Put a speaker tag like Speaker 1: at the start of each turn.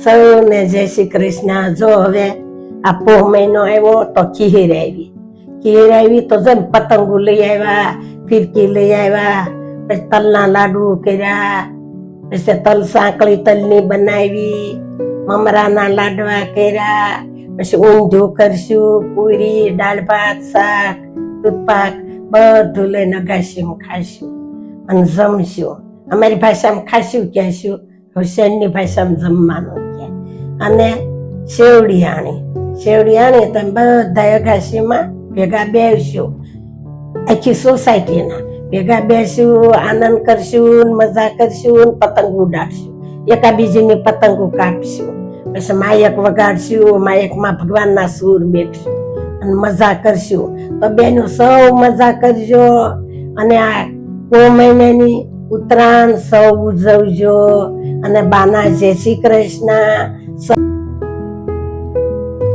Speaker 1: સૌને જય શ્રી કૃષ્ણ. જો હવે આ પોહ મહિનો આવ્યો તો ખીર આવી તો જેમ પતંગો લઈ આવ્યા, ફિરકી લઈ આવ્યા, પછી તલના લાડુ કર્યા, પછી તલ સાંકળી તલની બનાવી, મમરાના લાડવા કર્યા, પછી ઊંધિયું કરશું, પૂરી, દાળ ભાત, શાક, દૂધપાક બધું લઈને અગાશીમાં ખાશું અને જમશું. અમારી ભાષામાં ખાશું કહેશું, હુસેનની ભાષામાં જમવાનું કહે. અને શેવડી આણી તો બધા અગાશીમાં ભેગા બેસશું, આખી સોસાયટીના ભેગા બેસશું, આનંદ કરશું, મજા કરશું, પતંગ ઉડાડશું, એકાબીજીની પતંગો કાપશું, પછી માયક વગાડશું, માયકમાં ભગવાનના સૂર બેઠશું અને મજા કરશું. તો બેનો સૌ મજા કરજો અને આ પોહ મહિનાની ઉત્તરાયણ સૌ ઉજવજો અને બાના જય શ્રી કૃષ્ણ.